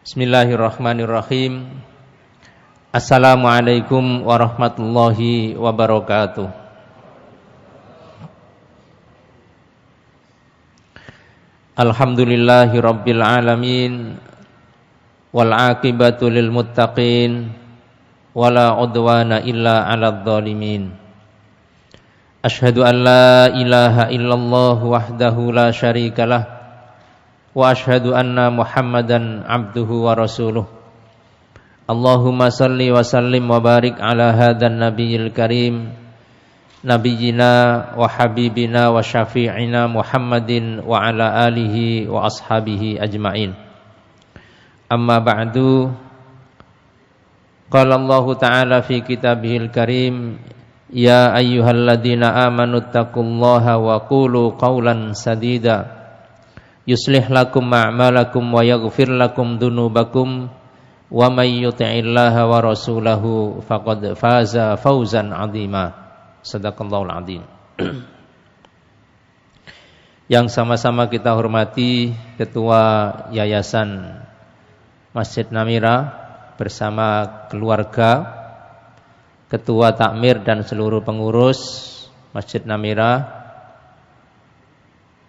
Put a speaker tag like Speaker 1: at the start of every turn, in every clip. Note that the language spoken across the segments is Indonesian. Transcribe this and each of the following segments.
Speaker 1: Bismillahirrahmanirrahim. Assalamualaikum warahmatullahi wabarakatuh. Alhamdulillahi rabbil alamin, wal aqibatu lil muttaqin, wala udwana illa 'alal zalimin. Asyhadu an la ilaha illallah wahdahu la syarikalah, wa asyhadu anna Muhammadan abduhu wa rasuluh. Allahumma salli wa sallim wa barik ala hadzal nabiyil karim, nabiyyina wa habibina wa syafi'ina Muhammadin wa ala alihi wa ashabihi ajma'in. Amma ba'du. Qala Allah ta'ala fi kitabihil karim, ya ayyuhalladzina amanu taqullaha wa qulu qawlan sadida yuslih lakum a'malakum wa yaghfir lakum dhunubakum wa may yuti'illaha wa rasulahu faqad faza fawzan 'azima. Shadaqallahul 'azim. Yang sama-sama kita hormati Ketua Yayasan Masjid Namira bersama keluarga, Ketua Takmir dan seluruh pengurus Masjid Namira,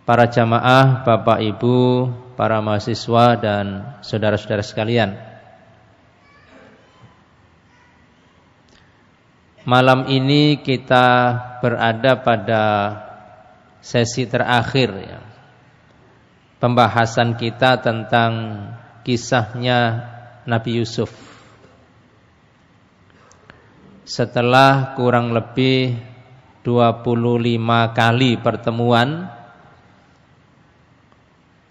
Speaker 1: para jamaah, Bapak Ibu, para mahasiswa dan saudara-saudara sekalian. Malam ini kita berada pada sesi terakhir ya, pembahasan kita tentang kisahnya Nabi Yusuf. Setelah kurang lebih 25 kali pertemuan,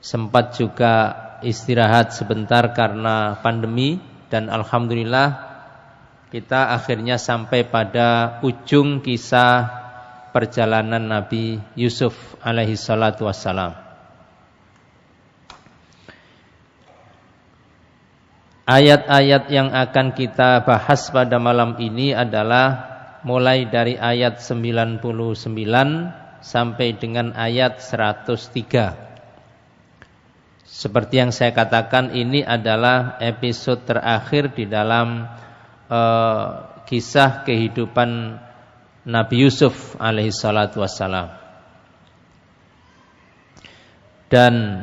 Speaker 1: sempat juga istirahat sebentar karena pandemi, dan alhamdulillah kita akhirnya sampai pada ujung kisah perjalanan Nabi Yusuf alaihi salatu wassalam. Ayat-ayat yang akan kita bahas pada malam ini adalah mulai dari ayat 99 sampai dengan ayat 103. Seperti yang saya katakan, ini adalah episode terakhir di dalam kisah kehidupan Nabi Yusuf alaihi salatu wassalam. Dan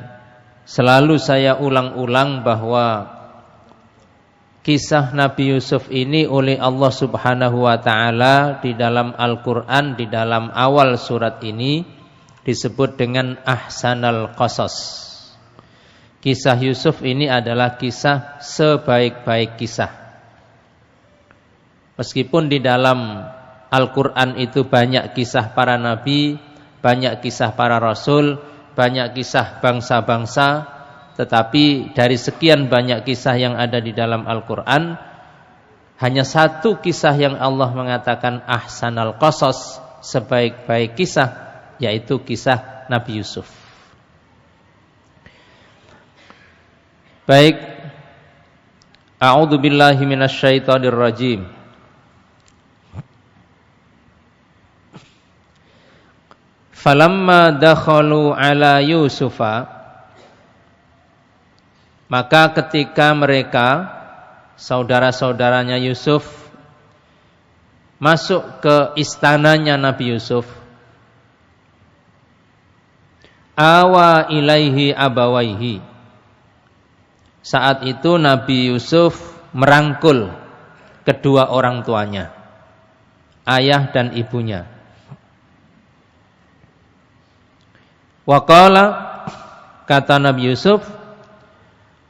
Speaker 1: selalu saya ulang-ulang bahwa kisah Nabi Yusuf ini oleh Allah Subhanahu wa ta'ala di dalam Al-Quran, di dalam awal surat ini disebut dengan ahsanal qasas. Kisah Yusuf ini adalah kisah sebaik-baik kisah. Meskipun di dalam Al-Quran itu banyak kisah para nabi, banyak kisah para rasul, banyak kisah bangsa-bangsa, tetapi dari sekian banyak kisah yang ada di dalam Al-Quran, hanya satu kisah yang Allah mengatakan ahsanal qasas, sebaik-baik kisah, yaitu kisah Nabi Yusuf. Baik, a'udzu billahi minasyaitonir rajim. Falamma dakhalu ala Yusufa, maka ketika mereka, saudara-saudaranya Yusuf, masuk ke istananya Nabi Yusuf, awa ilaihi abawaihi. Saat itu Nabi Yusuf merangkul kedua orang tuanya, ayah dan ibunya. Waqala, kata Nabi Yusuf,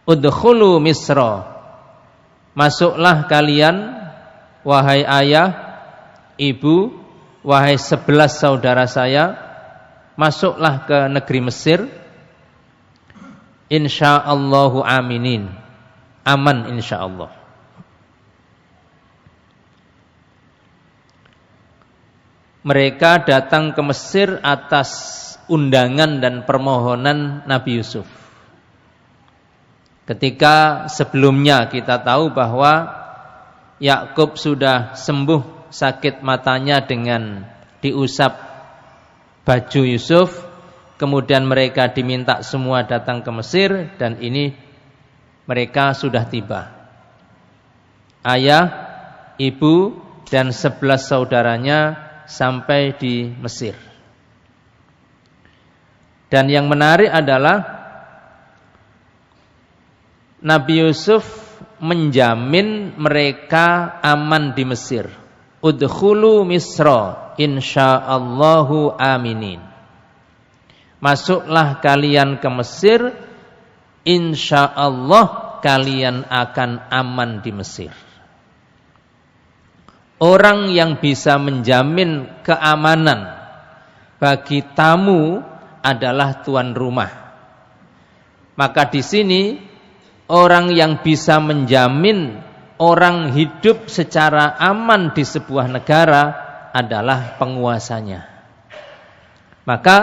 Speaker 1: udkhulu Misra, masuklah kalian wahai ayah, ibu, wahai 11 saudara saya, masuklah ke negeri Mesir. Insyaallahu aminin, aman insyaallah. Mereka datang ke Mesir atas undangan dan permohonan Nabi Yusuf. Ketika sebelumnya kita tahu bahwa Yakub sudah sembuh sakit matanya dengan diusap baju Yusuf. Kemudian mereka diminta semua datang ke Mesir, dan ini mereka sudah tiba. Ayah, ibu, dan 11 saudaranya sampai di Mesir. Dan yang menarik adalah Nabi Yusuf menjamin mereka aman di Mesir. Udkhulu Misra insyaallahu aminin. Masuklah kalian ke Mesir, insyaallah kalian akan aman di Mesir. Orang yang bisa menjamin keamanan bagi tamu adalah tuan rumah. Maka di sini orang yang bisa menjamin orang hidup secara aman di sebuah negara adalah penguasanya. Maka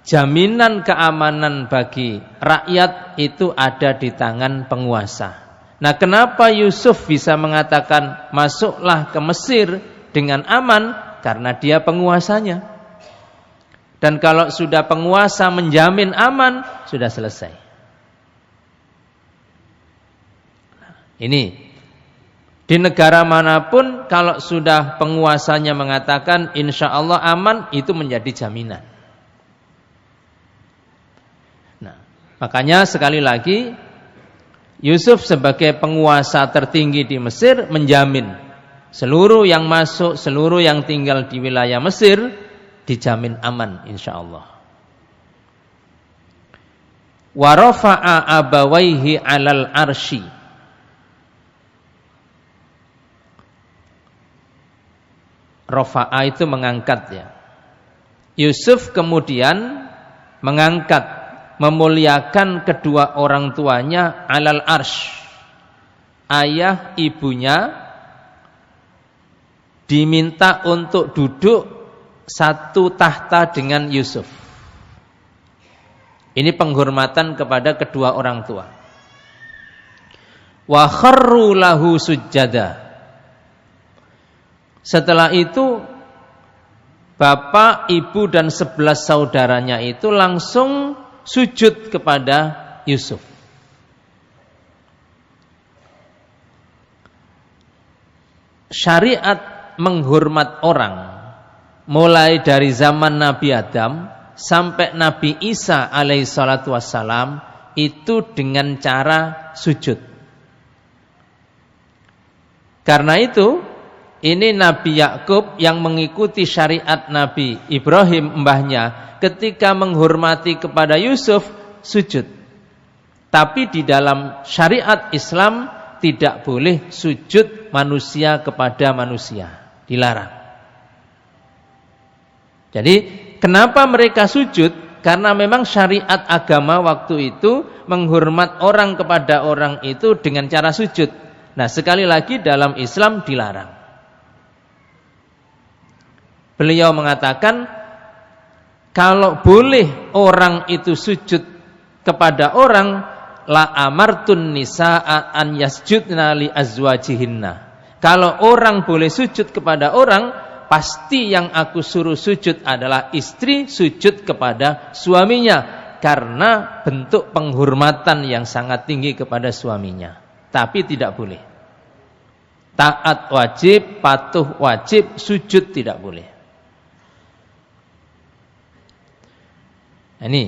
Speaker 1: jaminan keamanan bagi rakyat itu ada di tangan penguasa. Nah, kenapa Yusuf bisa mengatakan masuklah ke Mesir dengan aman? Karena dia penguasanya. Dan kalau sudah penguasa menjamin aman, sudah selesai. Ini di negara manapun kalau sudah penguasanya mengatakan insya Allah aman, itu menjadi jaminan. Nah, makanya sekali lagi Yusuf sebagai penguasa tertinggi di Mesir menjamin seluruh yang masuk, seluruh yang tinggal di wilayah Mesir dijamin aman insyaallah. Wa rafa'a abawaihi 'alal arsy. Rafa'a itu mengangkat ya. Yusuf kemudian mengangkat, memuliakan kedua orang tuanya 'alal arsy. Ayah ibunya diminta untuk duduk satu tahta dengan Yusuf. Ini penghormatan kepada kedua orang tua. Wa kharru lahu sujjada. Setelah itu bapak, ibu dan 11 saudaranya itu langsung sujud kepada Yusuf. Syariat menghormat orang mulai dari zaman Nabi Adam sampai Nabi Isa alaihissalatu wassalam itu dengan cara sujud. Karena itu ini Nabi Yakub yang mengikuti syariat Nabi Ibrahim mbahnya ketika menghormati kepada Yusuf sujud. Tapi di dalam syariat Islam tidak boleh sujud manusia kepada manusia, dilarang. Jadi kenapa mereka sujud? Karena memang syariat agama waktu itu menghormat orang kepada orang itu dengan cara sujud. Nah, sekali lagi dalam Islam dilarang. Beliau mengatakan kalau boleh orang itu sujud kepada orang, la amartun nisaa an yasjudna li azwajihinna. Kalau orang boleh sujud kepada orang, pasti yang aku suruh sujud adalah istri sujud kepada suaminya, karena bentuk penghormatan yang sangat tinggi kepada suaminya. Tapi tidak boleh. Taat wajib, patuh wajib, sujud tidak boleh. Ini.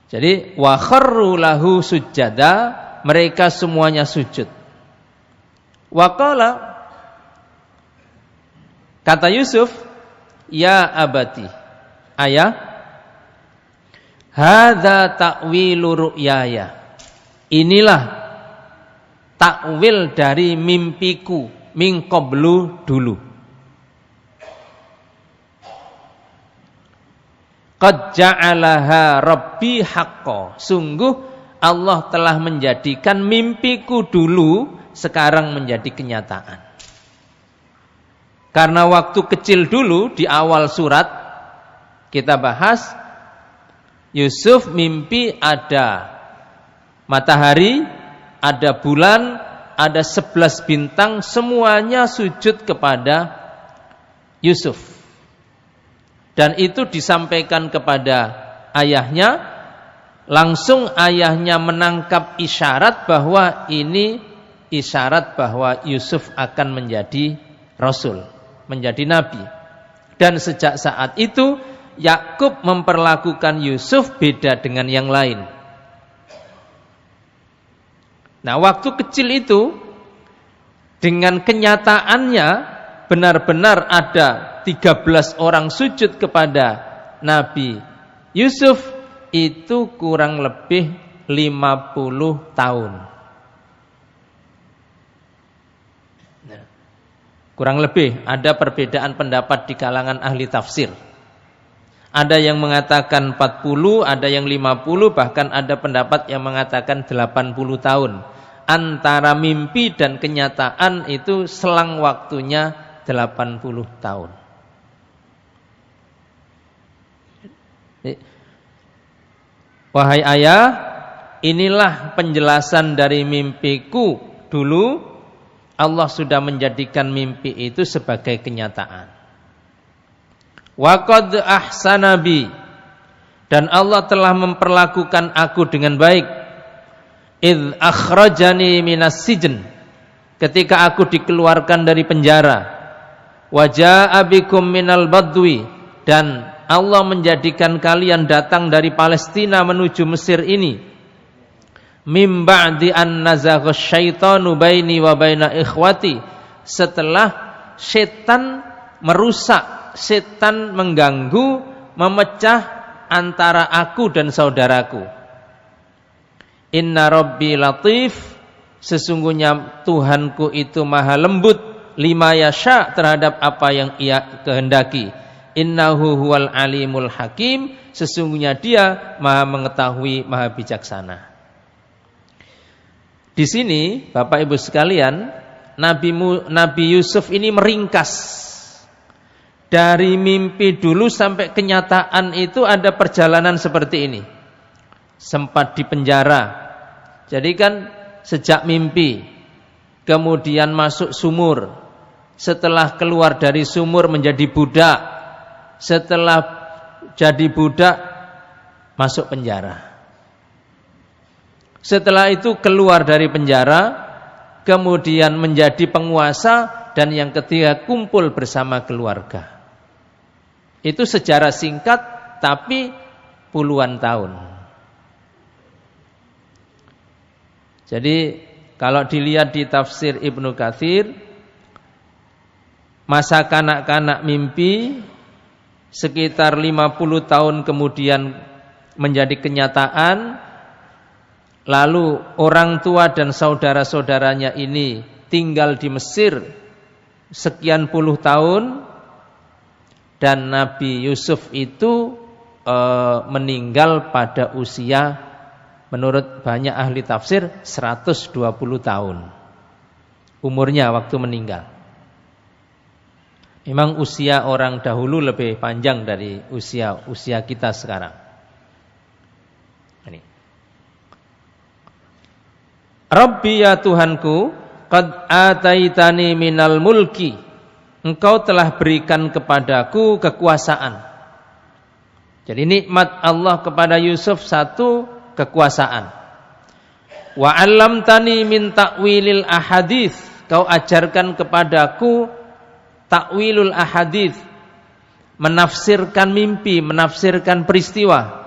Speaker 1: Jadi wa kharru lahu sujjada, mereka semuanya sujud. Wa qala, kata Yusuf, ya abati, ayah, hadza ta'wilu ru'yaya. Inilah takwil dari mimpiku min qablu dulu. Qad ja'alaha rabbi haqqo. Sungguh Allah telah menjadikan mimpiku dulu sekarang menjadi kenyataan. Karena waktu kecil dulu di awal surat kita bahas, Yusuf mimpi ada matahari, ada bulan, ada 11 bintang, semuanya sujud kepada Yusuf. Dan itu disampaikan kepada ayahnya, langsung ayahnya menangkap isyarat bahwa ini isyarat bahwa Yusuf akan menjadi rasul, menjadi nabi. Dan sejak saat itu Yakub memperlakukan Yusuf beda dengan yang lain. Nah, waktu kecil itu dengan kenyataannya benar-benar ada 13 orang sujud kepada Nabi Yusuf, itu kurang lebih 50 tahun. Nah, kurang lebih ada perbedaan pendapat di kalangan ahli tafsir. Ada yang mengatakan 40, ada yang 50, bahkan ada pendapat yang mengatakan 80 tahun. Antara mimpi dan kenyataan itu selang waktunya 80 tahun. Wahai ayah, inilah penjelasan dari mimpiku dulu. Allah sudah menjadikan mimpi itu sebagai kenyataan. Wa qad ahsana bi, dan Allah telah memperlakukan aku dengan baik. Idz akhrajani minas sijn, ketika aku dikeluarkan dari penjara. Wa jaa bikum minal badwi, dan Allah menjadikan kalian datang dari Palestina menuju Mesir ini. Mim ba'di an nazagha syaitanu baini wa baina ikhwati, setelah setan merusak, setan mengganggu, memecah antara aku dan saudaraku. Inna rabbi latif, sesungguhnya Tuhanku itu maha lembut, lima yasha, terhadap apa yang ia kehendaki. Innahu huwal alimul hakim, sesungguhnya dia maha mengetahui, maha bijaksana. Di sini Bapak Ibu sekalian, Nabi Yusuf ini meringkas dari mimpi dulu sampai kenyataan itu ada perjalanan seperti ini. Sempat di penjara. Jadi kan sejak mimpi, kemudian masuk sumur. Setelah keluar dari sumur menjadi budak. Setelah jadi budak masuk penjara. Setelah itu keluar dari penjara, kemudian menjadi penguasa, dan yang ketiga kumpul bersama keluarga. Itu sejarah singkat tapi puluhan tahun. Jadi kalau dilihat di tafsir Ibnu Katsir, masa kanak-kanak mimpi sekitar 50 tahun kemudian menjadi kenyataan. Lalu orang tua dan saudara-saudaranya ini tinggal di Mesir sekian puluh tahun, dan Nabi Yusuf itu meninggal pada usia, menurut banyak ahli tafsir, 120 tahun umurnya waktu meninggal. Memang usia orang dahulu lebih panjang dari usia kita sekarang. Ini. Rabbi, ya Tuhanku, qad ataitani minal mulki, Engkau telah berikan kepadaku kekuasaan. Jadi nikmat Allah kepada Yusuf satu, kekuasaan. Wa 'allamtani min ta'wilil ahadits, Kau ajarkan kepadaku ta'wilul ahadits, menafsirkan mimpi, menafsirkan peristiwa.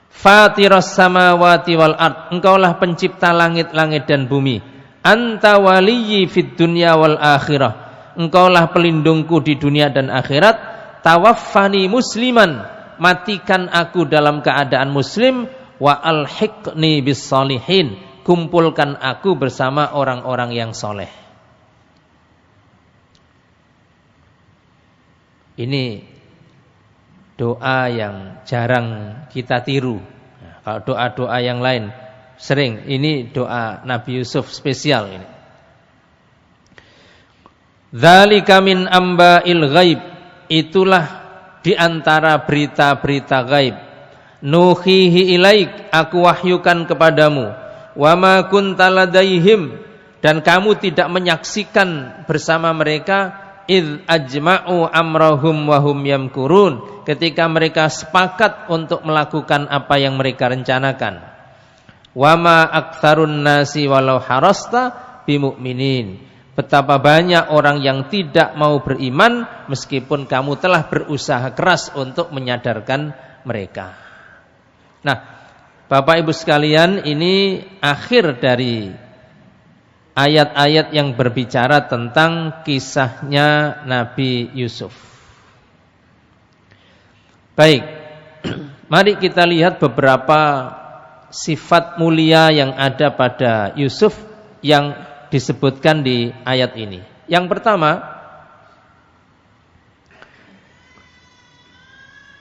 Speaker 1: Fatiras samawati wal ard, Engkaulah pencipta langit-langit dan bumi. Anta waliyyi fid dunya wal akhirah, Engkaulah pelindungku di dunia dan akhirat. Tawaffani musliman, matikan aku dalam keadaan muslim. Wa alhiqni bis salihin, kumpulkan aku bersama orang-orang yang soleh. Ini doa yang jarang kita tiru. Nah, kalau doa-doa yang lain sering, ini doa Nabi Yusuf spesial ini. Dzalika min amba'il ghaib, itulah di antara berita-berita gaib. Nuhihi ilaik, aku wahyukan kepadamu. Wa ma kunta ladaihim, dan kamu tidak menyaksikan bersama mereka id ajma'u amrahum wa hum yamkurun, ketika mereka sepakat untuk melakukan apa yang mereka rencanakan. Wa ma aktsarun nasi walau harasta bimu'minin, betapa banyak orang yang tidak mau beriman meskipun kamu telah berusaha keras untuk menyadarkan mereka. Nah, Bapak Ibu sekalian, ini akhir dari ayat-ayat yang berbicara tentang kisahnya Nabi Yusuf. Baik, mari kita lihat beberapa sifat mulia yang ada pada Yusuf yang disebutkan di ayat ini. Yang pertama,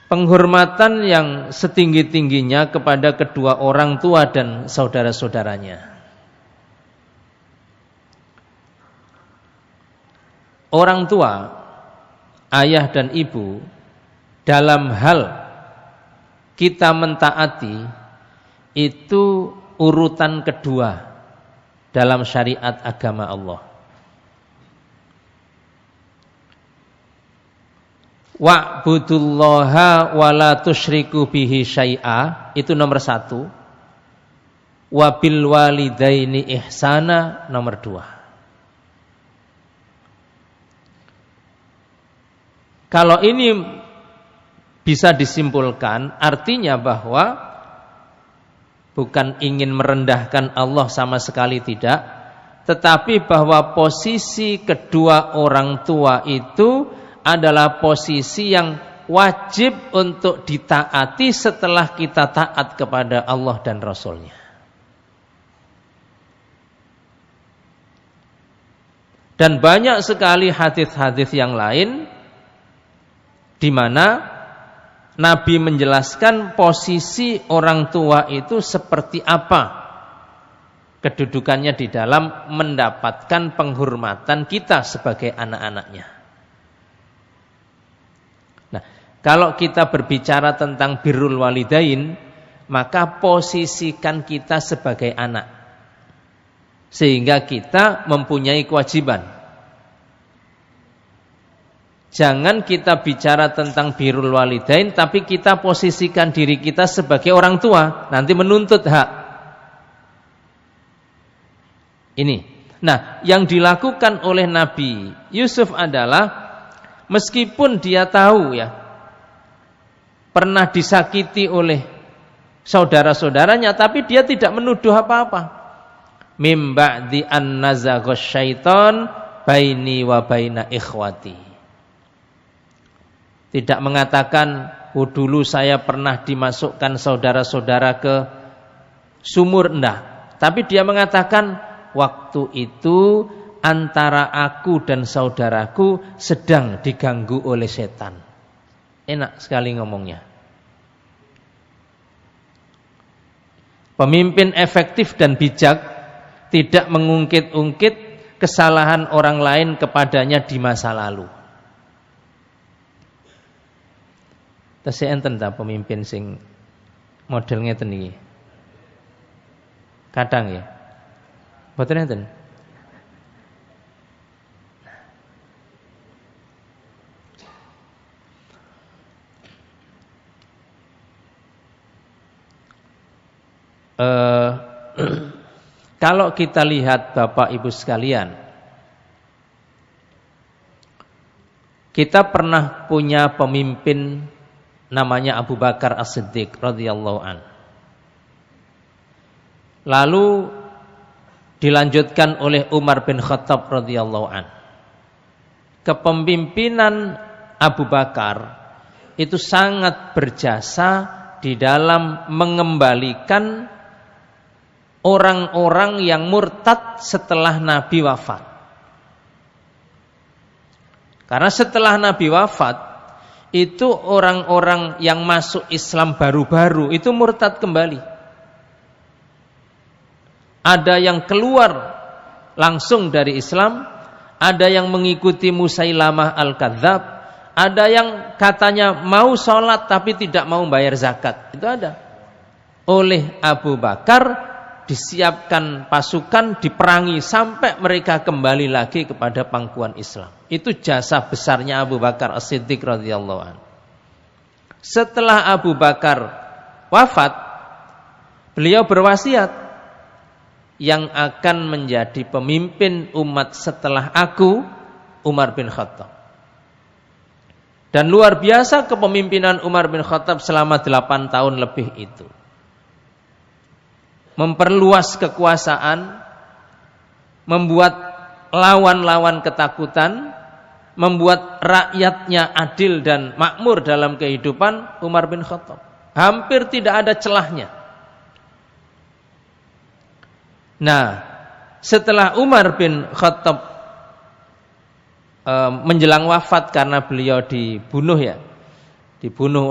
Speaker 1: penghormatan yang setinggi-tingginya kepada kedua orang tua dan saudara-saudaranya. Orang tua, ayah dan ibu, dalam hal kita mentaati itu urutan kedua dalam syariat agama Allah. Wa'budullaha wa la tusyriku bihi syai'a, itu nomor 1. Wa bil walidaini ihsana, nomor 2. Kalau ini bisa disimpulkan, artinya bahwa bukan ingin merendahkan Allah sama sekali tidak, tetapi bahwa posisi kedua orang tua itu adalah posisi yang wajib untuk ditaati setelah kita taat kepada Allah dan Rasul-Nya. Dan banyak sekali hadis-hadis yang lain di mana Nabi menjelaskan posisi orang tua itu seperti apa kedudukannya di dalam mendapatkan penghormatan kita sebagai anak-anaknya. Nah, kalau kita berbicara tentang birrul walidain, maka posisikan kita sebagai anak, sehingga kita mempunyai kewajiban. Jangan kita bicara tentang birrul walidain tapi kita posisikan diri kita sebagai orang tua, nanti menuntut hak. Ini. Nah, yang dilakukan oleh Nabi Yusuf adalah meskipun dia tahu ya pernah disakiti oleh saudara-saudaranya, tapi dia tidak menuduh apa-apa. Mim ba'di an nazagha syaiton baini wa baina ikhwati. Tidak mengatakan, dulu saya pernah dimasukkan saudara-saudara ke sumur, enggak. Tapi dia mengatakan, waktu itu antara aku dan saudaraku sedang diganggu oleh setan. Enak sekali ngomongnya. Pemimpin efektif dan bijak tidak mengungkit-ungkit kesalahan orang lain kepadanya di masa lalu. Tesih enten ta pemimpin sing model ngeten iki? Kadang ya. Mboten enten. Kalau kita lihat Bapak Ibu sekalian, kita pernah punya pemimpin namanya Abu Bakar As-Siddiq radhiyallahu an. Lalu dilanjutkan oleh Umar bin Khattab radhiyallahu an. Kepemimpinan Abu Bakar itu sangat berjasa di dalam mengembalikan orang-orang yang murtad setelah Nabi wafat. Karena setelah Nabi wafat itu orang-orang yang masuk Islam baru-baru itu murtad kembali. Ada yang keluar langsung dari Islam, ada yang mengikuti Musailamah Al-Kadzab, ada yang katanya mau sholat tapi tidak mau bayar zakat. Itu ada. Oleh Abu Bakar disiapkan pasukan, diperangi sampai mereka kembali lagi kepada pangkuan Islam. Itu jasa besarnya Abu Bakar As-Siddiq radhiyallahu anhu. Setelah Abu Bakar wafat, beliau berwasiat, yang akan menjadi pemimpin umat setelah aku Umar bin Khattab. Dan luar biasa kepemimpinan Umar bin Khattab selama 8 tahun lebih itu. Memperluas kekuasaan, membuat lawan-lawan ketakutan, membuat rakyatnya adil dan makmur dalam kehidupan Umar bin Khattab. Hampir tidak ada celahnya. Nah, setelah Umar bin Khattab menjelang wafat karena beliau dibunuh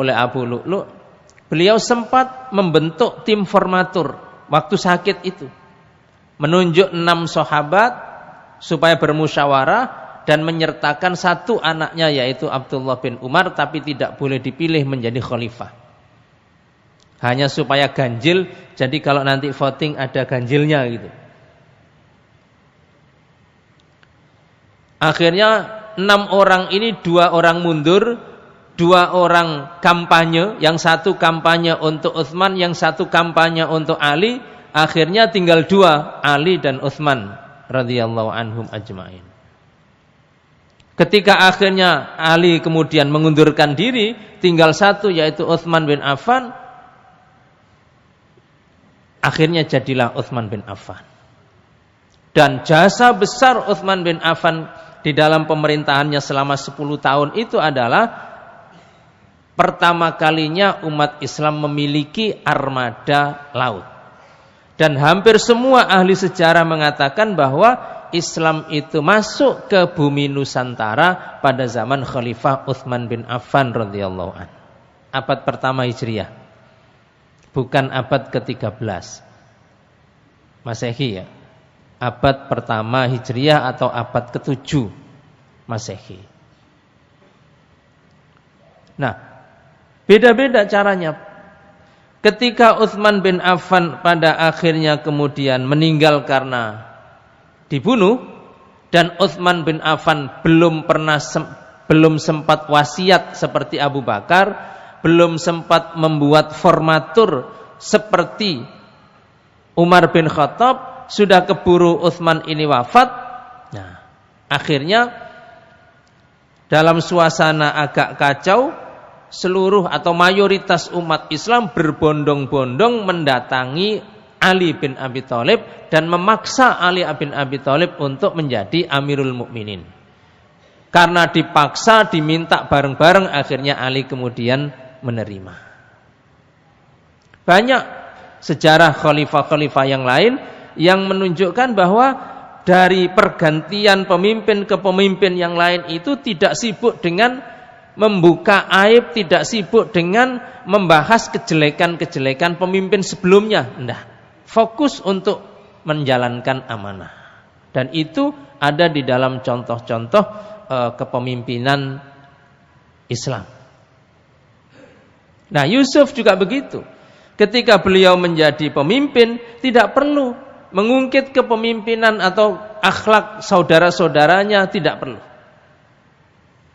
Speaker 1: oleh Abu Lu'lu', beliau sempat membentuk tim formatur waktu sakit itu, menunjuk 6 sahabat supaya bermusyawarah dan menyertakan 1 anaknya yaitu Abdullah bin Umar, tapi tidak boleh dipilih menjadi khalifah. Hanya supaya ganjil, jadi kalau nanti voting ada ganjilnya gitu. Akhirnya 6 orang ini, 2 orang mundur, 2 orang kampanye, yang 1 kampanye untuk Utsman, yang 1 kampanye untuk Ali. Akhirnya tinggal 2, Ali dan Utsman radhiyallahu anhum ajma'in. Ketika akhirnya Ali kemudian mengundurkan diri, tinggal 1 yaitu Utsman bin Affan. Akhirnya jadilah Utsman bin Affan. Dan jasa besar Utsman bin Affan di dalam pemerintahannya selama 10 tahun itu adalah pertama kalinya umat Islam memiliki armada laut. Dan hampir semua ahli sejarah mengatakan bahwa Islam itu masuk ke bumi Nusantara pada zaman Khalifah Utsman bin Affan radhiyallahu anhu. Abad pertama Hijriah. Bukan abad ke-13 Masehi ya. Abad pertama Hijriah atau abad ke-7 Masehi. Nah, beda-beda caranya. Ketika Utsman bin Affan pada akhirnya kemudian meninggal karena dibunuh, dan Utsman bin Affan belum sempat wasiat seperti Abu Bakar, belum sempat membuat formatur seperti Umar bin Khattab, sudah keburu Utsman ini wafat. Nah, akhirnya dalam suasana agak kacau, seluruh atau mayoritas umat Islam berbondong-bondong mendatangi Ali bin Abi Thalib dan memaksa Ali bin Abi Thalib untuk menjadi Amirul Mukminin. Karena dipaksa, diminta bareng-bareng, akhirnya Ali kemudian menerima. Banyak sejarah khalifah-khalifah yang lain yang menunjukkan bahwa dari pergantian pemimpin ke pemimpin yang lain itu tidak sibuk dengan membuka aib, tidak sibuk dengan membahas kejelekan-kejelekan pemimpin sebelumnya. Nah, fokus untuk menjalankan amanah. Dan itu ada di dalam contoh-contoh kepemimpinan Islam. Nah, Yusuf juga begitu. Ketika beliau menjadi pemimpin, tidak perlu mengungkit kepemimpinan atau akhlak saudara-saudaranya, tidak perlu.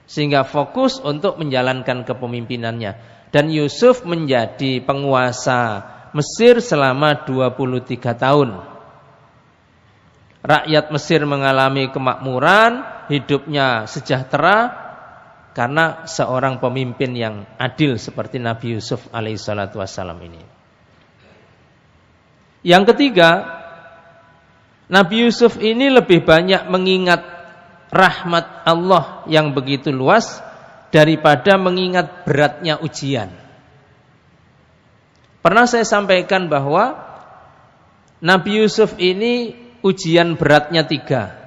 Speaker 1: Sehingga fokus untuk menjalankan kepemimpinannya. Dan Yusuf menjadi penguasa Mesir selama 23 tahun. Rakyat Mesir mengalami kemakmuran, hidupnya sejahtera, karena seorang pemimpin yang adil seperti Nabi Yusuf alaihissalatu wassalam ini. Yang ketiga, Nabi Yusuf ini lebih banyak mengingat rahmat Allah yang begitu luas daripada mengingat beratnya ujian. Pernah saya sampaikan bahwa Nabi Yusuf ini ujian beratnya 3.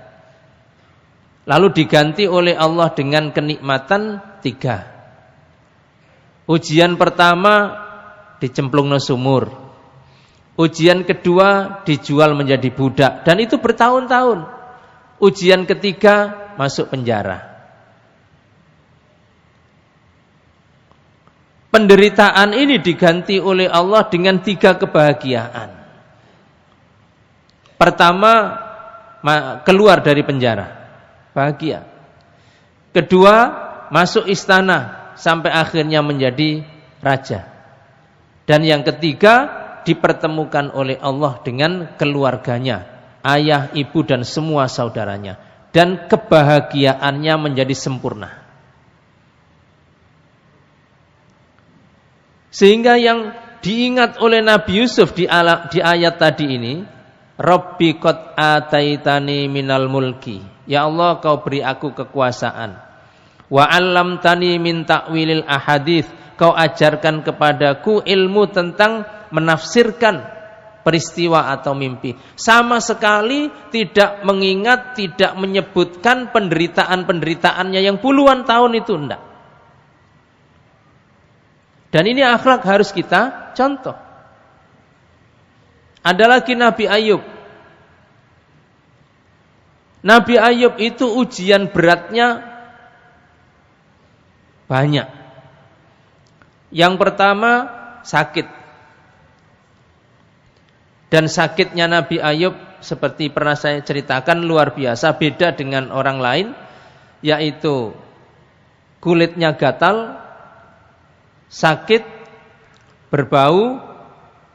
Speaker 1: Lalu diganti oleh Allah dengan kenikmatan 3. Ujian pertama dicemplungno sumur. Ujian kedua dijual menjadi budak, dan itu bertahun-tahun. Ujian ketiga masuk penjara. Penderitaan ini diganti oleh Allah dengan 3 kebahagiaan. Pertama, keluar dari penjara, bahagia. Kedua, masuk istana sampai akhirnya menjadi raja. Dan yang ketiga, dipertemukan oleh Allah dengan keluarganya, ayah, ibu dan semua saudaranya, dan kebahagiaannya menjadi sempurna. Sehingga yang diingat oleh Nabi Yusuf di ayat tadi ini, Rabbi qad ataitani minal mulki, ya Allah kau beri aku kekuasaan, wa 'allamtani min ta'wilil ahadits, kau ajarkan kepadaku ilmu tentang menafsirkan peristiwa atau mimpi. Sama sekali tidak mengingat, tidak menyebutkan penderitaan-penderitaannya yang puluhan tahun itu, enggak. Dan ini akhlak harus kita contoh. Ada lagi Nabi Ayub. Nabi Ayub itu ujian beratnya banyak. Yang pertama, sakit. Dan sakitnya Nabi Ayub seperti pernah saya ceritakan luar biasa, beda dengan orang lain, yaitu kulitnya gatal, sakit, berbau,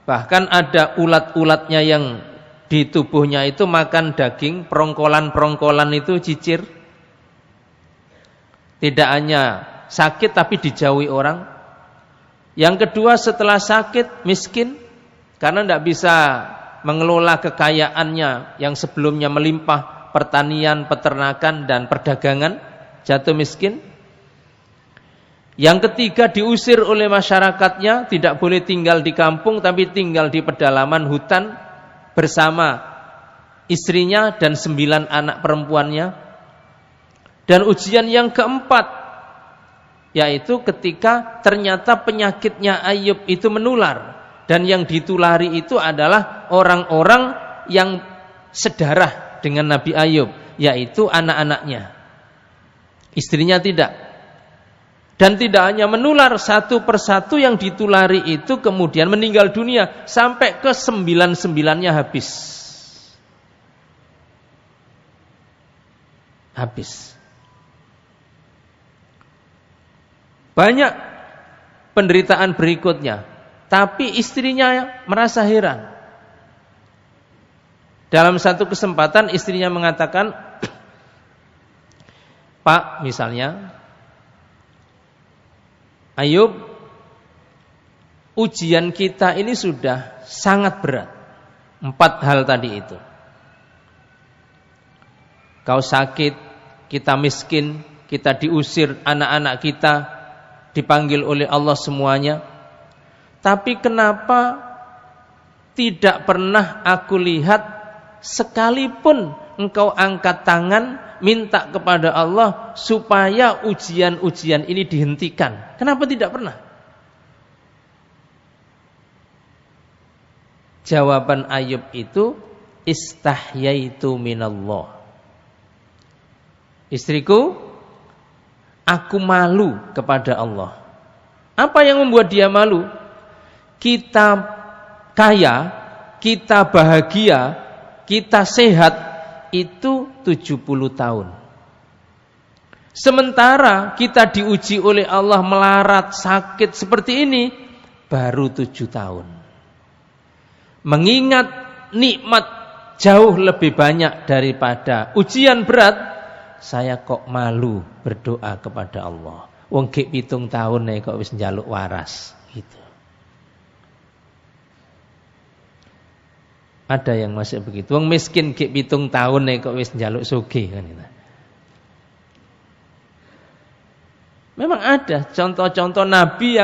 Speaker 1: bahkan ada ulat-ulatnya yang di tubuhnya itu makan daging, perongkolan-perongkolan itu cicir. Tidak hanya sakit tapi dijauhi orang. Yang kedua, setelah sakit miskin karena tidak bisa mengelola kekayaannya yang sebelumnya melimpah, pertanian, peternakan dan perdagangan, jatuh miskin. Yang ketiga, diusir oleh masyarakatnya, tidak boleh tinggal di kampung tapi tinggal di pedalaman hutan bersama istrinya dan 9 anak perempuannya. Dan ujian yang keempat, yaitu ketika ternyata penyakitnya Ayub itu menular, dan yang ditulari itu adalah orang-orang yang sedarah dengan Nabi Ayub, yaitu anak-anaknya. Istrinya tidak. Dan tidak hanya menular, satu persatu yang ditulari itu kemudian meninggal dunia, sampai ke 9-9-nya habis. Banyak penderitaan berikutnya, tapi istrinya merasa heran. Dalam satu kesempatan istrinya mengatakan, Pak, misalnya, Ayub, ujian kita ini sudah sangat berat. 4 hal tadi itu. Kau sakit, kita miskin, kita diusir, anak-anak kita dipanggil oleh Allah semuanya. Tapi kenapa tidak pernah aku lihat sekalipun engkau angkat tangan minta kepada Allah supaya ujian-ujian ini dihentikan? Kenapa tidak pernah? Jawaban Ayub itu, istahyaitu minallah. Istriku, aku malu kepada Allah. Apa yang membuat dia malu? Kita kaya, kita bahagia, kita sehat, itu 70 tahun. Sementara kita diuji oleh Allah melarat, sakit seperti ini, baru 7 tahun. Mengingat nikmat jauh lebih banyak daripada ujian berat, saya kok malu berdoa kepada Allah. Wong gek 7 tahun nih kok wis njaluk waras gitu. Ada yang masih begitu. Wong miskin gek 7 tahun nih kok wis njaluk sugih kan gitu. Memang ada contoh-contoh nabi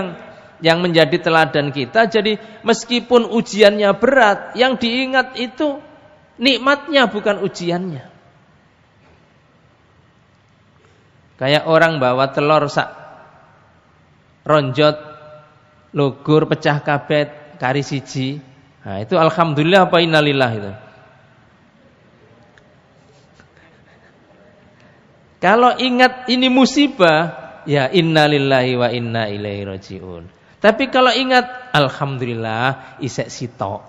Speaker 1: yang menjadi teladan kita. Jadi meskipun ujiannya berat, yang diingat itu nikmatnya bukan ujiannya. Kayak orang bawa telur sak ronjot, lugur, pecah kabeh, kari siji. Nah, itu alhamdulillah apa innalillah itu. Kalau ingat ini musibah, ya innalillahi wa inna ilaihi rajiun. Tapi kalau ingat alhamdulillah isek sitok.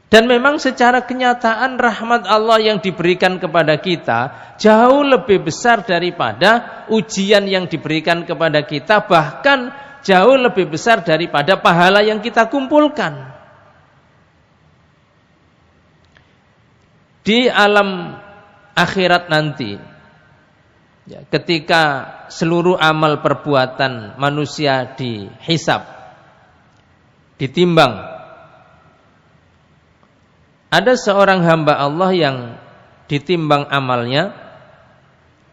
Speaker 1: Dan memang secara kenyataan rahmat Allah yang diberikan kepada kita jauh lebih besar daripada ujian yang diberikan kepada kita, bahkan jauh lebih besar daripada pahala yang kita kumpulkan. Di alam akhirat nanti, ketika seluruh amal perbuatan manusia dihisab, ditimbang, ada seorang hamba Allah yang ditimbang amalnya,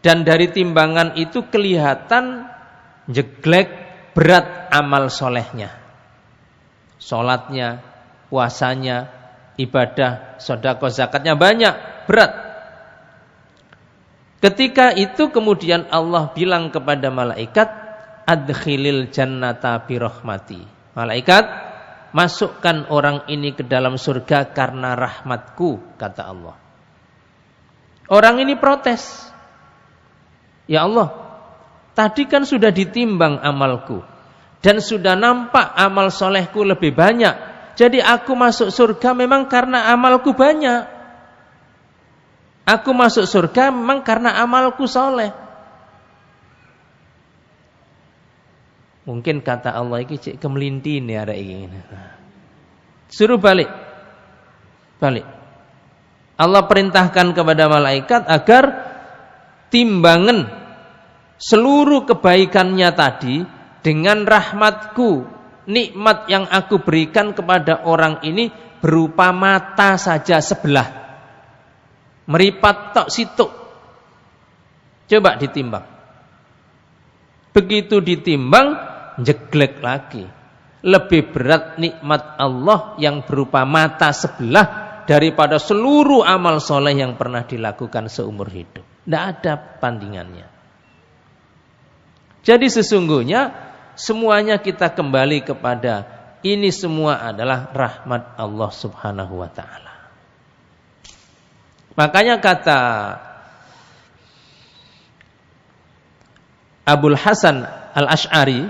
Speaker 1: dan dari timbangan itu kelihatan jeglek berat amal solehnya. Sholatnya, puasanya, ibadah, sedekah, zakatnya banyak, berat. Ketika itu kemudian Allah bilang kepada malaikat, adkhilil jannata birahmati. Malaikat, masukkan orang ini ke dalam surga karena rahmatku, kata Allah. Orang ini protes. Ya Allah, tadi kan sudah ditimbang amalku dan sudah nampak amal solehku lebih banyak. Jadi aku masuk surga memang karena amalku banyak. Aku masuk surga memang karena amalku soleh. Mungkin kata Allah ini cek kemelintin ya ada ini. Suruh balik. Balik. Allah perintahkan kepada malaikat agar timbangan seluruh kebaikannya tadi dengan rahmatku, nikmat yang aku berikan kepada orang ini berupa mata saja sebelah. Meripat tok situk. Coba ditimbang. Begitu ditimbang, jeglek lagi. Lebih berat nikmat Allah yang berupa mata sebelah daripada seluruh amal soleh yang pernah dilakukan seumur hidup. Tidak ada bandingannya. Jadi sesungguhnya semuanya kita kembali kepada ini semua adalah rahmat Allah Subhanahu wa ta'ala. Makanya kata Abul Hasan Al-Asy'ari,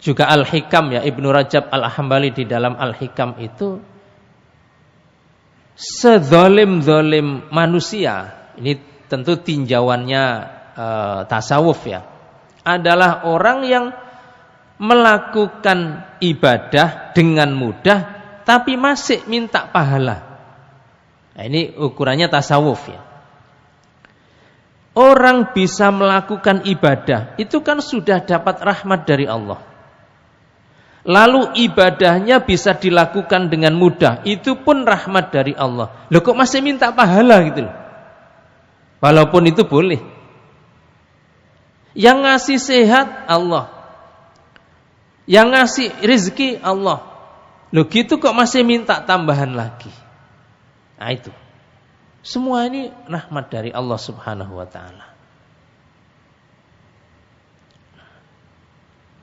Speaker 1: juga Al-Hikam ya, Ibnu Rajab Al-Hambali di dalam Al-Hikam itu, sezalim-zalim manusia, ini tentu tinjauannya tasawuf ya, adalah orang yang melakukan ibadah dengan mudah tapi masih minta pahala. Nah, ini ukurannya tasawuf ya. Orang bisa melakukan ibadah itu kan sudah dapat rahmat dari Allah. Lalu ibadahnya bisa dilakukan dengan mudah, itu pun rahmat dari Allah. Loh kok masih minta pahala gitu loh. Walaupun itu boleh. Yang ngasih sehat Allah, yang ngasih rezeki Allah. Loh gitu kok masih minta tambahan lagi. Nah itu. Semua ini rahmat dari Allah Subhanahu wa ta'ala.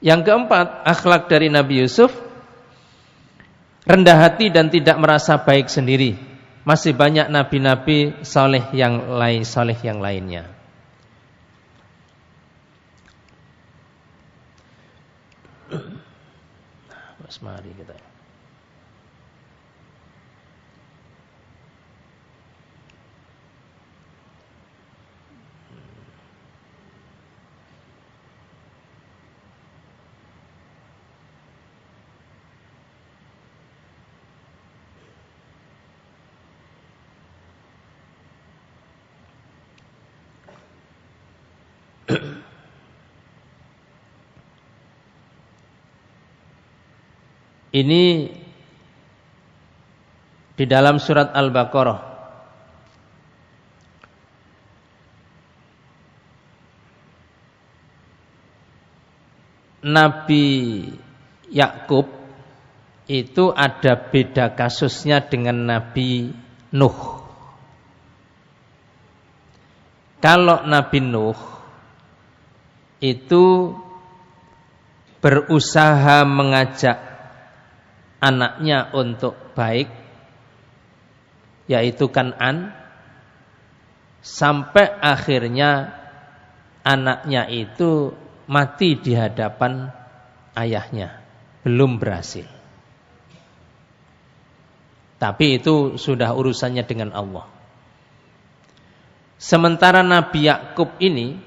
Speaker 1: Yang keempat, akhlak dari Nabi Yusuf, rendah hati dan tidak merasa baik sendiri. Masih banyak nabi-nabi saleh yang lainnya. Mari kita. Ini di dalam surat Al-Baqarah. Nabi Yakub itu ada beda kasusnya dengan Nabi Nuh. Kalau Nabi Nuh itu berusaha mengajak anaknya untuk baik, yaitu Kan'an, sampai akhirnya anaknya itu mati di hadapan ayahnya, belum berhasil. Tapi itu sudah urusannya dengan Allah. Sementara Nabi Yakub ini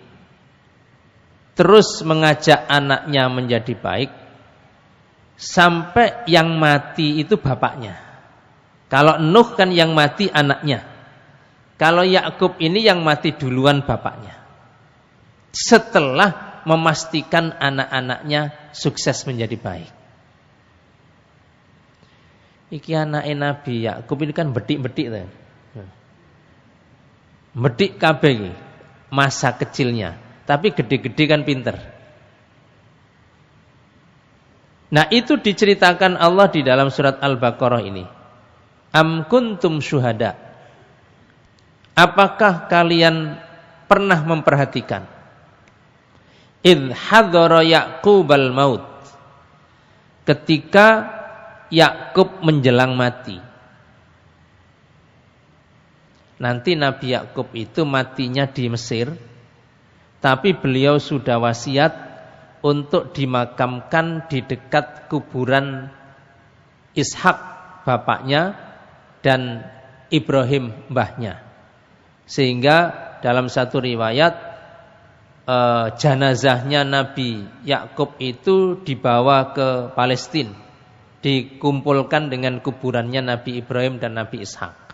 Speaker 1: terus mengajak anaknya menjadi baik sampai yang mati itu bapaknya. Kalau Nuh kan yang mati anaknya. Kalau Yakub ini yang mati duluan bapaknya. Setelah memastikan anak-anaknya sukses menjadi baik. Iki anake Nabi Yakub ini kan bedik-bedik tuh. Bedik kabeh masa kecilnya, tapi gede-gede kan pinter. Nah, itu diceritakan Allah di dalam surat Al-Baqarah ini. Am kuntum syuhada? Apakah kalian pernah memperhatikan? Idh hadara Ya'qubal maut. Ketika Yakub menjelang mati. Nanti Nabi Yakub itu matinya di Mesir, tapi beliau sudah wasiat untuk dimakamkan di dekat kuburan Ishak bapaknya dan Ibrahim mbahnya. Sehingga dalam satu riwayat jenazahnya Nabi Yakub itu dibawa ke Palestina, dikumpulkan dengan kuburannya Nabi Ibrahim dan Nabi Ishak.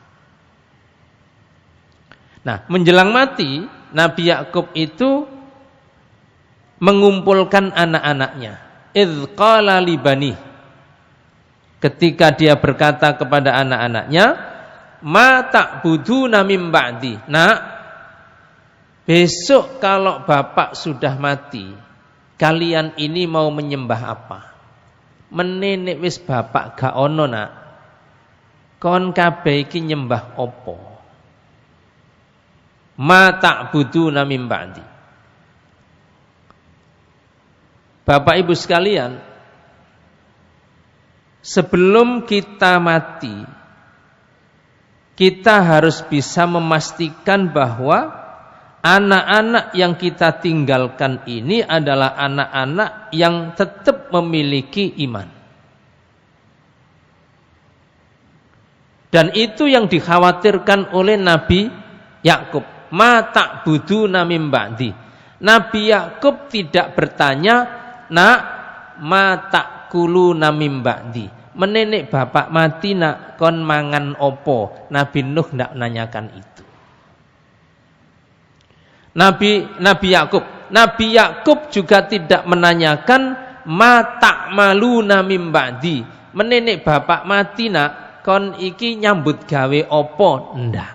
Speaker 1: Nah, menjelang mati, Nabi Yakub itu mengumpulkan anak-anaknya. Idz qala li bani. Ketika dia berkata kepada anak-anaknya, ma ta'buduna min ba'di. Nah, besok kalau bapak sudah mati, kalian ini mau menyembah apa? Menenek wis bapak gak ono nak. Kon kabeh iki nyembah opo? Ma ta'buduna min ba'di. Bapak Ibu sekalian, sebelum kita mati, kita harus bisa memastikan bahwa anak-anak yang kita tinggalkan ini adalah anak-anak yang tetap memiliki iman. Dan itu yang dikhawatirkan oleh Nabi Yakub. Ma ta'buduna min ba'di. Nabi Yakub tidak bertanya, nak ma ta'kuluna min ba'di. Menenek bapak mati nak kon mangan opo. Nabi Nuh tidak nanyakan itu. Nabi Yakub juga tidak menanyakan ma ta'maluna min ba'di. Menenek bapak mati nak kon iki nyambut gawe opo. Ndak.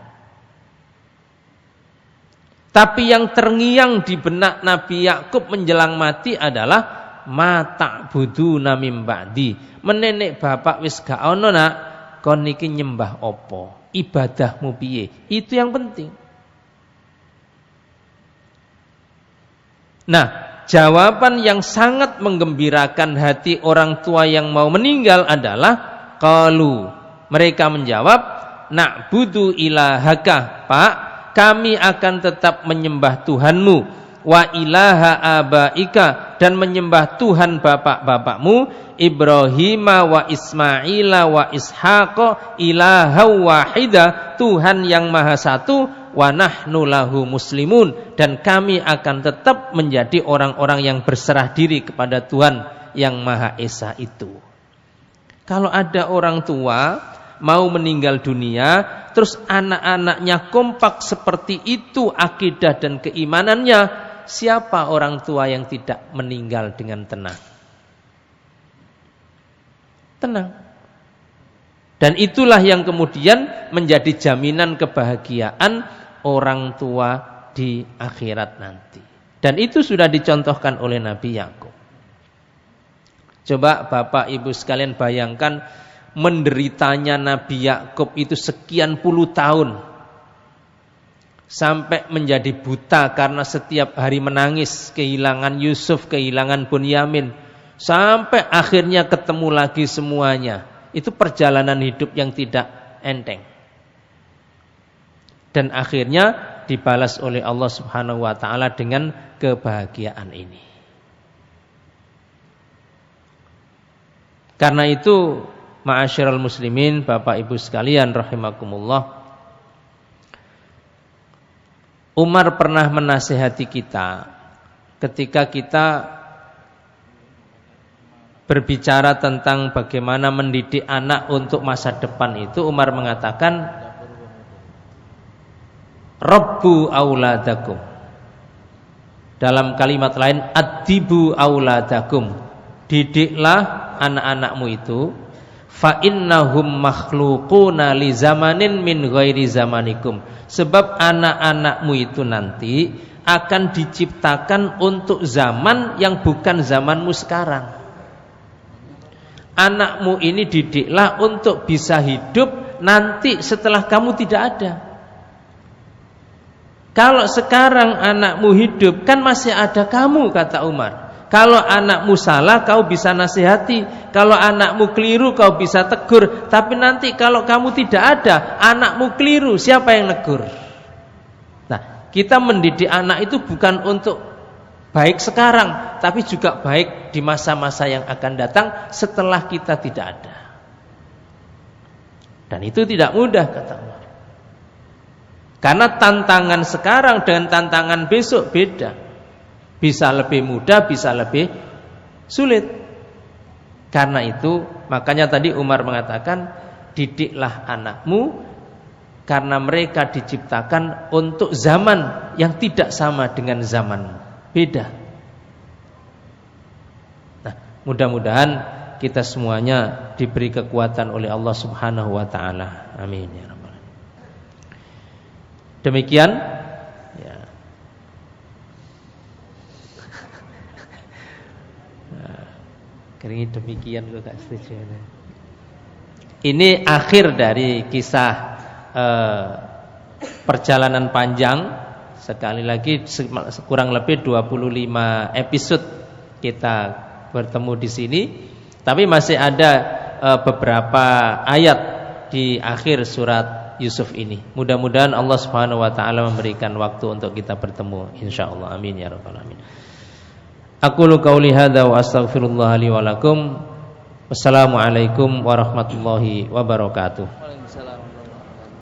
Speaker 1: Tapi yang terngiang di benak Nabi Yakub menjelang mati adalah ma ta'buduna min ba'di. Menenek bapak wis gak ono nak, kon niki nyembah apa? Ibadahmu piye? Itu yang penting. Nah, jawaban yang sangat menggembirakan hati orang tua yang mau meninggal adalah qalu. Mereka menjawab, na'budu ilahaka, Pak. Kami akan tetap menyembah Tuhanmu, wa ilaha abaika, dan menyembah Tuhan bapak-bapakmu, Ibrahim wa Ismaila wa Ishaqa ilaha wahida, Tuhan yang maha satu, wa nahnu lahu muslimun, dan kami akan tetap menjadi orang-orang yang berserah diri kepada Tuhan yang maha esa itu. Kalau ada orang tua mau meninggal dunia, terus anak-anaknya kompak seperti itu akidah dan keimanannya, siapa orang tua yang tidak meninggal dengan tenang? Tenang. Dan itulah yang kemudian menjadi jaminan kebahagiaan orang tua di akhirat nanti. Dan itu sudah dicontohkan oleh Nabi Yakub. Coba Bapak Ibu sekalian bayangkan menderitanya Nabi Yakub itu sekian puluh tahun sampai menjadi buta karena setiap hari menangis kehilangan Yusuf, kehilangan Bunyamin, sampai akhirnya ketemu lagi semuanya. Itu perjalanan hidup yang tidak enteng. Dan akhirnya dibalas oleh Allah Subhanahu wa taala dengan kebahagiaan ini. Karena itu Ma'asyiral muslimin, Bapak Ibu sekalian rahimakumullah. Umar pernah menasihati kita ketika kita berbicara tentang bagaimana mendidik anak untuk masa depan itu. Umar mengatakan, Rabbu auladakum. Dalam kalimat lain, addibu auladakum. Didiklah anak-anakmu itu. Fa innahum makhluquna li zamanin min ghairi zamanikum. Sebab anak-anakmu itu nanti akan diciptakan untuk zaman yang bukan zamanmu sekarang. Anakmu ini didiklah untuk bisa hidup nanti setelah kamu tidak ada. Kalau sekarang anakmu hidup, kan masih ada kamu, kata Umar. Kalau anakmu salah, kau bisa nasihati. Kalau anakmu keliru, kau bisa tegur. Tapi nanti kalau kamu tidak ada, anakmu keliru, siapa yang negur? Nah, kita mendidik anak itu bukan untuk baik sekarang, tapi juga baik di masa-masa yang akan datang setelah kita tidak ada. Dan itu tidak mudah, kata Umar. Karena tantangan sekarang dengan tantangan besok beda. Bisa lebih mudah, bisa lebih sulit. Karena itu, makanya tadi Umar mengatakan, didiklah anakmu karena mereka diciptakan untuk zaman yang tidak sama dengan zamanmu. Beda. Nah, mudah-mudahan kita semuanya diberi kekuatan oleh Allah Subhanahu wa taala. Amin ya rabbal alamin. Demikian ya. Keringi demikian gue gak setuju. Ini akhir dari kisah perjalanan panjang. Sekali lagi kurang lebih 25 episode kita bertemu di sini. Tapi masih ada beberapa ayat di akhir surat Yusuf ini. Mudah-mudahan Allah Subhanahu wa taala memberikan waktu untuk kita bertemu insyaallah. Amin ya rabbal alamin. Aqulu qauli hadza wa astaghfirullah li wa lakum. Wassalamualaikum warahmatullahi wabarakatuh.